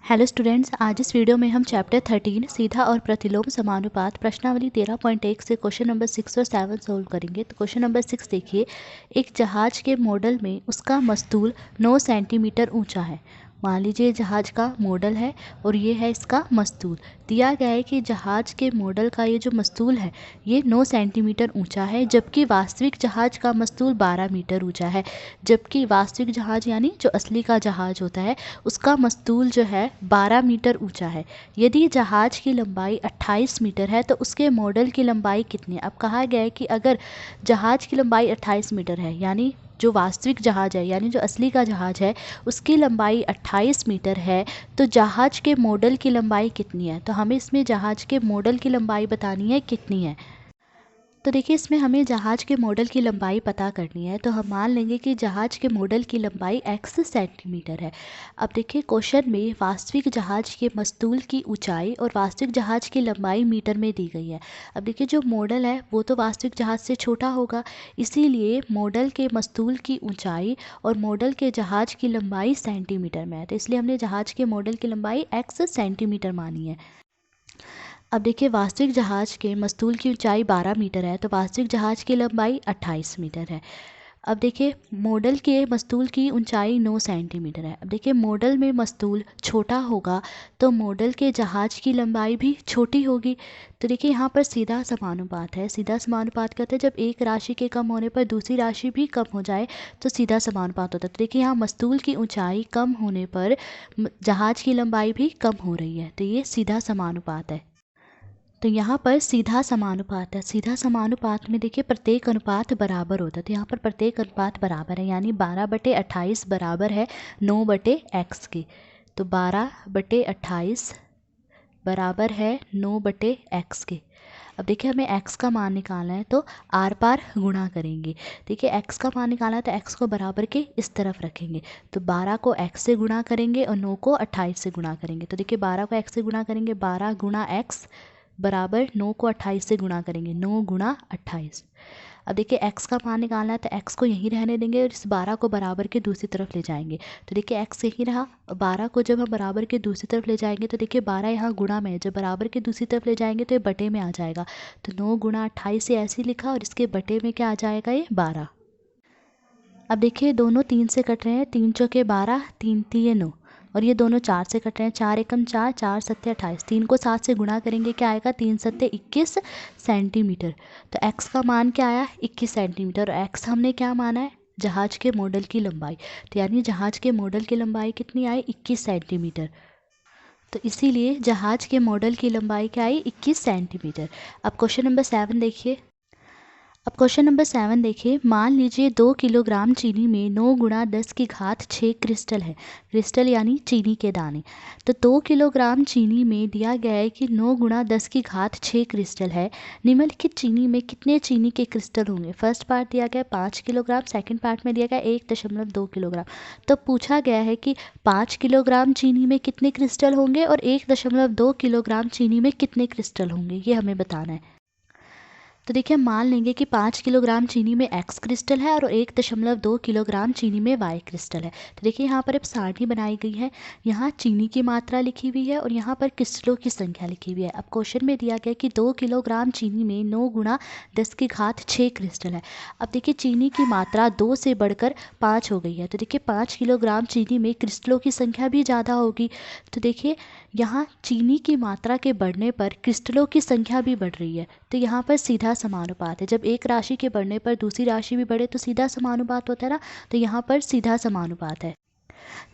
Hello students, आज इस video में हम चैप्टर 13 सीधा और प्रतिलोम समानुपात प्रश्नावली 13.1 से क्वेश्चन नंबर 6 और 7 सोल्व करेंगे। तो क्वेश्चन नंबर 6 देखिए, एक जहाज के मॉडल में उसका मस्तूल 9 सेंटीमीटर ऊंचा है। मान लीजिए जहाज का मॉडल है और ये है इसका मस्तूल। दिया गया है कि जहाज के मॉडल का ये जो मस्तूल है ये 9 सेंटीमीटर ऊंचा है, जबकि वास्तविक जहाज का मस्तूल 12 मीटर ऊंचा है। जबकि वास्तविक जहाज यानी जो असली का जहाज होता है उसका मस्तूल जो है 12 मीटर ऊंचा है। यदि जहाज की लंबाई 28 मीटर है तो उसके मॉडल की लंबाई कितनी है। अब कहा गया है कि अगर जहाज की लंबाई 28 मीटर है यानी जो वास्तविक जहाज है यानी जो असली का जहाज है उसकी लंबाई 28 मीटर है, तो जहाज के मॉडल की लंबाई कितनी है। तो हमें इसमें जहाज के मॉडल की लंबाई बतानी है कितनी है। तो देखिए, इसमें हमें जहाज़ के मॉडल की लंबाई पता करनी है। तो हम मान लेंगे कि जहाज़ के मॉडल की लंबाई x सेंटीमीटर है। अब देखिए, क्वेश्चन में वास्तविक जहाज़ के मस्तूल की ऊंचाई और वास्तविक जहाज़ की लंबाई मीटर में दी गई है। अब देखिए, जो मॉडल है वो तो वास्तविक जहाज़ से छोटा होगा, इसीलिए मॉडल के मस्तूल की ऊंचाई और मॉडल के जहाज़ की लंबाई सेंटीमीटर में है। तो इसलिए हमने जहाज़ के मॉडल की लंबाई x सेंटीमीटर मानी है। अब देखिए, वास्तविक जहाज़ के मस्तूल की ऊंचाई 12 मीटर है, तो वास्तविक जहाज़ की लंबाई 28 मीटर है। अब देखिए, मॉडल के मस्तूल की ऊंचाई 9 सेंटीमीटर है। अब देखिए, मॉडल में मस्तूल छोटा होगा तो मॉडल के जहाज़ की लंबाई भी छोटी होगी। तो देखिए, यहाँ पर सीधा समानुपात है। सीधा समानुपात कहते हैं जब एक राशि के कम होने पर दूसरी राशि भी कम हो जाए तो सीधा समानुपात होता है। तो देखिए, यहाँ मस्तूल की ऊंचाई कम होने पर जहाज़ की लंबाई भी कम हो रही है, तो ये सीधा समानुपात है। तो यहाँ पर सीधा समानुपात है। सीधा समानुपात में देखिए प्रत्येक अनुपात बराबर होता है। तो यहाँ पर प्रत्येक अनुपात बराबर है, यानी 12/28 बराबर है 9/x के। तो 12/28 बराबर है 9/x के। अब देखिए, हमें x का मान निकालना है तो आर पार गुणा करेंगे। देखिए, x का मान निकालना है तो x को बराबर के इस तरफ रखेंगे। तो 12 को x से गुणा करेंगे और 9 को 28 से गुणा करेंगे। तो देखिए, 12 को x से गुणा करेंगे, 12 गुणा x बराबर 9 को 28 से गुणा करेंगे, 9 गुणा 28। अब देखिए, x का मान निकालना है तो x को यहीं रहने देंगे और इस 12 को बराबर के दूसरी तरफ ले जाएंगे। तो देखिए, x यहीं रहा, 12 को जब हम बराबर के दूसरी तरफ ले जाएंगे तो देखिए 12 यहाँ गुणा में है, जब बराबर के दूसरी तरफ ले जाएंगे तो ये बटे में आ जाएगा। तो 9 गुणा 28 से ऐसे ही लिखा और इसके बटे में क्या आ जाएगा, ये 12। अब देखिए, दोनों 3 से कट रहे हैं, 3 चौके 12, 3 तिये 9, और ये दोनों 4 से कट रहे हैं, 4 एकम 4, 4 सत्ते 28। 3 को 7 से गुणा करेंगे, क्या आएगा, 3 सत्ते 21 सेंटीमीटर। तो x का मान क्या आया, 21 सेंटीमीटर। और x हमने क्या माना है, जहाज के मॉडल की लंबाई। तो यानी जहाज के मॉडल की लंबाई कितनी आई, 21 सेंटीमीटर। तो इसीलिए जहाज के मॉडल की लंबाई क्या आई, 21 सेंटीमीटर। अब क्वेश्चन नंबर 7 देखिए। अब क्वेश्चन नंबर 7 देखिए, मान लीजिए 2 किलोग्राम चीनी में 9 गुणा 10 की घात 6 क्रिस्टल है। क्रिस्टल यानी चीनी के दाने। तो 2 किलोग्राम चीनी में दिया गया है कि 9 गुणा 10 की घात 6 क्रिस्टल है। निम्नलिखित चीनी में कितने चीनी के क्रिस्टल होंगे। फर्स्ट पार्ट दिया गया 5 किलोग्राम, सेकेंड पार्ट में दिया गया 1.2 किलोग्राम। तो पूछा गया है कि 5 किलोग्राम चीनी में कितने क्रिस्टल होंगे और 1.2 किलोग्राम चीनी में कितने क्रिस्टल होंगे, ये हमें बताना है। तो देखिए, हम मान लेंगे कि 5 किलोग्राम चीनी में x क्रिस्टल है और 1.2 किलोग्राम चीनी में y क्रिस्टल है। तो देखिए, यहाँ पर एक सारणी बनाई गई है, यहाँ चीनी की मात्रा लिखी हुई है और यहाँ पर क्रिस्टलों की संख्या लिखी हुई है। अब क्वेश्चन में दिया गया कि 2 किलोग्राम चीनी में 9 गुणा 10 की घात 6 क्रिस्टल है। अब देखिए, चीनी की मात्रा 2 से बढ़कर 5 हो गई है। तो देखिए, 5 किलोग्राम चीनी में क्रिस्टलों की संख्या भी ज़्यादा होगी। तो देखिए, यहाँ चीनी की मात्रा के बढ़ने पर क्रिस्टलों की संख्या भी बढ़ रही है। तो यहाँ पर सीधा समानुपात है। जब एक राशि के बढ़ने पर दूसरी राशि भी बढ़े तो सीधा समानुपात होता है ना। तो यहाँ पर सीधा समानुपात है।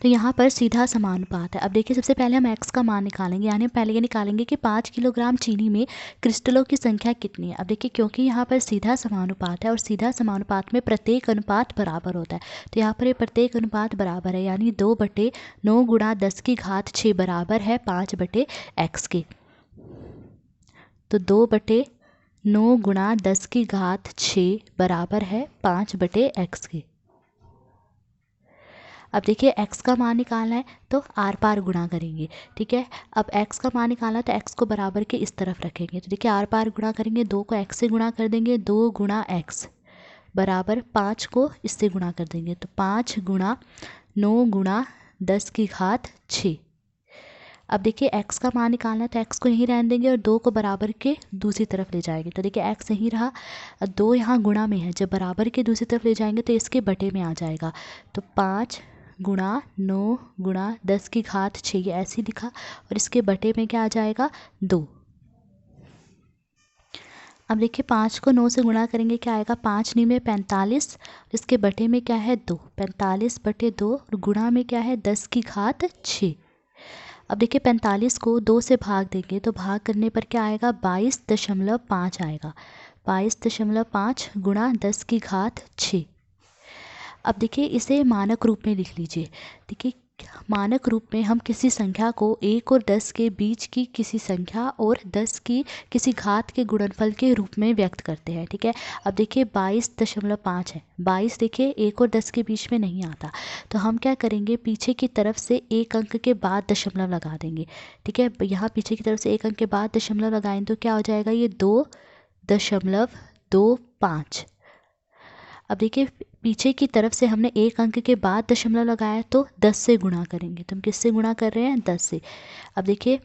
तो यहाँ पर सीधा समानुपात है। अब देखिए, सबसे पहले हम x का मान निकालेंगे, यानी पहले ये निकालेंगे कि 5 किलोग्राम चीनी में क्रिस्टलों की संख्या कितनी है। अब देखिए, क्योंकि यहाँ पर सीधा समानुपात है और सीधा समानुपात में प्रत्येक अनुपात बराबर होता है, तो यहाँ पर ये प्रत्येक अनुपात बराबर है, यानी 2/9 गुणा 10 की घात 6 बराबर है 5/x के। तो 2/9 गुणा 10 की घात 6 बराबर है 5/x के। अब देखिए, x का मान निकालना है तो आर पार गुणा करेंगे, ठीक है। अब x का मान निकालना है तो x को बराबर के इस तरफ रखेंगे। तो देखिए, आर पार गुणा करेंगे, 2 को x से गुणा कर देंगे, 2 गुणा x बराबर 5 को इससे गुणा कर देंगे। तो 5 गुणा 9 गुणा 10 की घात 6। अब देखिए x का मान निकालना है तो x को यहीं रहने देंगे और 2 को बराबर के दूसरी तरफ ले जाएंगे। तो देखिए x यहीं रहा, 2 यहाँ गुणा में है, जब बराबर के दूसरी तरफ ले जाएंगे तो इसके बटे में आ जाएगा। तो 5 गुणा 9 गुणा 10 की घात 6, ये ऐसे लिखा, और इसके बटे में क्या आ जाएगा 2। अब देखिए 5 को 9 से गुणा करेंगे, क्या आएगा 5 9 में 45, इसके बटे में क्या है 2, 45 बटे 2 और गुणा में क्या है 10 की घात 6। अब देखिए 45 को 2 से भाग देंगे तो भाग करने पर क्या आएगा 22.5 आएगा, 22.5 गुणा 10 की घात 6। अब देखिए इसे मानक रूप में लिख लीजिए। देखिए मानक रूप में हम किसी संख्या को 1 और 10 के बीच की किसी संख्या और 10 की किसी घात के गुणनफल के रूप में व्यक्त करते हैं, ठीक है। अब देखिए 22.5 है, 22 देखिए 1 और 10 के बीच में नहीं आता, तो हम क्या करेंगे पीछे की तरफ से एक अंक के बाद दशमलव लगा देंगे, ठीक है। यहाँ पीछे की तरफ से एक अंक के बाद दशमलव लगाएं तो क्या हो जाएगा ये 2.25। अब देखिए पीछे की तरफ से हमने एक अंक के बाद दशमलव लगाया तो 10 से गुणा करेंगे, तो हम किससे गुणा कर रहे हैं 10 से। अब देखिए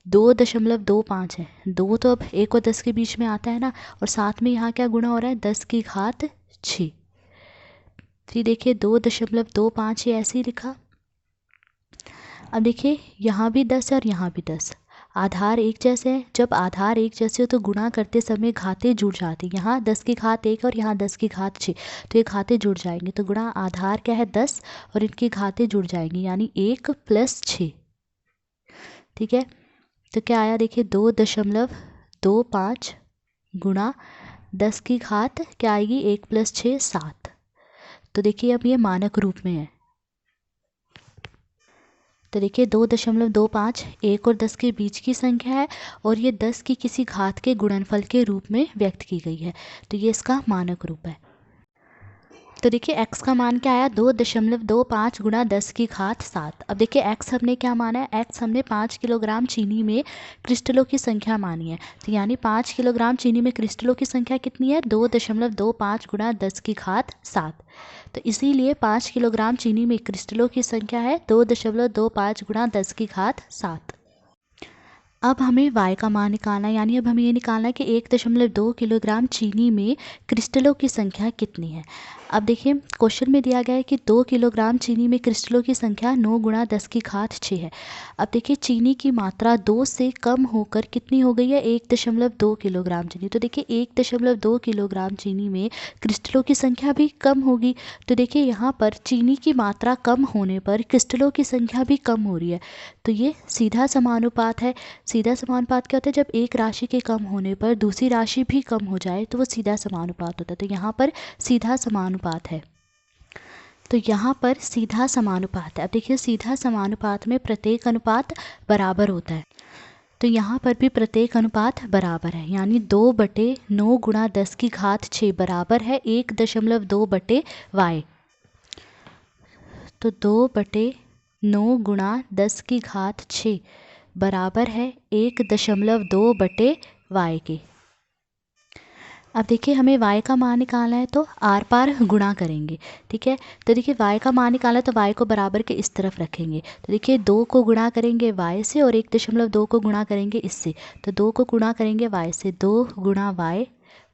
2.25 है, 2 तो अब 1 और 10 के बीच में आता है ना, और साथ में यहाँ क्या गुणा हो रहा है 10 की घात 6। फिर देखिए 2.25 ये ऐसे ही लिखा। अब देखिए यहाँ भी 10 है और यहाँ भी 10, आधार एक जैसे हैं, जब आधार एक जैसे हो तो गुणा करते समय घातें जुड़ जाती, यहाँ 10 की घात 1 और यहाँ 10 की घात 6, तो ये घातें जुड़ जाएंगी, तो गुणा आधार क्या है 10 और इनकी घातें जुड़ जाएंगी यानी 1 + 6, ठीक है। तो क्या आया देखिए 2.25 गुणा 10 की घात क्या आएगी 1 + 6 7। तो देखिए अब ये मानक रूप में है। तो देखिए 2.25 1 और 10 के बीच की संख्या है और ये 10 की किसी घात के गुणनफल के रूप में व्यक्त की गई है, तो ये इसका मानक रूप है। तो देखिए x का मान क्या आया 2.25 गुणा 10 की घात 7। अब देखिए x हमने क्या माना है, x हमने 5 किलोग्राम चीनी में क्रिस्टलों की संख्या मानी है, तो यानी 5 किलोग्राम चीनी में क्रिस्टलों की संख्या कितनी है 2.25 गुणा 10 की घात 7। तो इसीलिए 5 किलोग्राम चीनी में क्रिस्टलों की संख्या है 2.25 गुणा 10 की घात 7। अब हमें y का मान निकालना है, यानी अब हमें ये निकालना है कि 1.2 किलोग्राम चीनी में क्रिस्टलों की संख्या कितनी है। अब देखिए क्वेश्चन में दिया गया है कि 2 किलोग्राम चीनी में क्रिस्टलों की संख्या 9 गुणा 10 की घात 6 है। अब देखिए चीनी की मात्रा 2 से कम होकर कितनी हो गई है 1.2 किलोग्राम चीनी, तो देखिए 1.2 किलोग्राम चीनी में क्रिस्टलों की संख्या भी कम होगी। तो देखिए यहाँ पर चीनी की मात्रा कम होने पर क्रिस्टलों की संख्या भी कम हो रही है, तो ये सीधा समानुपात है। सीधा समानुपात क्या होता है, जब एक राशि के कम होने पर दूसरी राशि भी कम हो जाए तो वो सीधा समानुपात होता है, तो यहाँ पर सीधा समानुपात है। तो यहाँ पर सीधा समानुपात है। अब देखिए सीधा समानुपात में प्रत्येक अनुपात बराबर होता है, तो यहाँ पर भी प्रत्येक अनुपात बराबर है, यानी 2/9 गुणा 10 की घात 6 बराबर है 1.2/y। तो 2/9 गुणा 10 की घात 6 बराबर है 1.2/y के। अब देखिए हमें y का मान निकालना है तो आर पार गुणा करेंगे, ठीक है। तो देखिए y का मान निकालना है तो y को बराबर के इस तरफ रखेंगे, तो देखिए 2 को गुणा करेंगे y से और 1.2 को गुणा करेंगे इससे, तो 2 को गुणा करेंगे y से, 2 गुणा y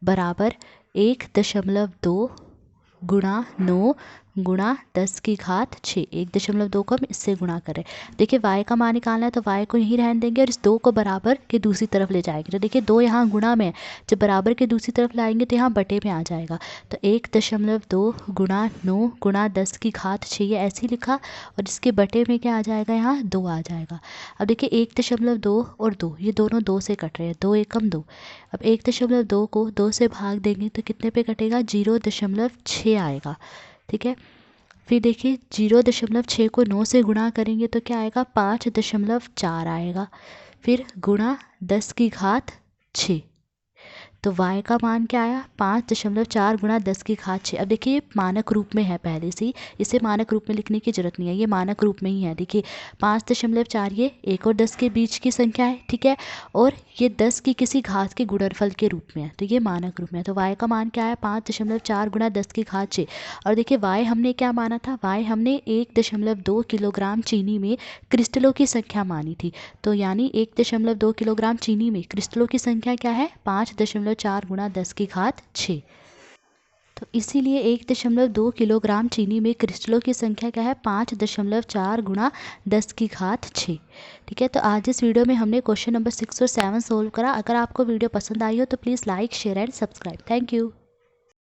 बराबर 1.2 गुणा 9 गुणा 10 की घात 6, 1.2 को हम इससे गुणा करें। देखिए y का मान निकालना है तो y को यहीं रहने देंगे और इस 2 को बराबर के दूसरी तरफ ले जाएंगे, तो देखिए 2 यहाँ गुणा में, जब बराबर के दूसरी तरफ लाएंगे तो यहाँ बटे में आ जाएगा, तो 1.2 गुणा 9 गुणा 10 की घात 6 ये ऐसे ही लिखा और इसके बटे में क्या आ जाएगा यहाँ 2 आ जाएगा। अब देखिए 1.2 और 2 ये दोनों 2 से कट रहे हैं, 2 एकम 2। अब 1.2 को 2 से भाग देंगे तो कितने पे कटेगा 0.6 आएगा, ठीक है। फिर देखिए 0.6 को 9 से गुणा करेंगे तो क्या आएगा 5.4 आएगा, फिर गुणा 10 की घात 6, तो y का मान क्या आया 5.4 गुणा 10 की घात 6। अब देखिए ये मानक रूप में है पहले से ही, इसे मानक रूप में लिखने की जरूरत नहीं है, ये मानक रूप में ही है। देखिए 5.4 ये 1 और 10 के बीच की संख्या है, ठीक है, और ये 10 की किसी घात के गुणनफल के रूप में है, तो ये मानक रूप में है। तो y का मान क्या है 5.4 गुणा 10 की घात 6। और देखिए y हमने क्या माना था, y हमने 1.2 किलोग्राम चीनी में क्रिस्टलों की संख्या मानी थी। तो यानी 1.2 किलोग्राम चीनी में क्रिस्टलों की संख्या क्या है 5.4 गुणा 10 की घात 6। तो इसीलिए 1.2 किलोग्राम चीनी में क्रिस्टलों की संख्या क्या है 5.4 गुणा 10 की घात 6। ठीक है, तो आज इस वीडियो में हमने क्वेश्चन नंबर 6 और 7 सोल्व करा। अगर आपको वीडियो पसंद आई हो तो please like share and subscribe. Thank you.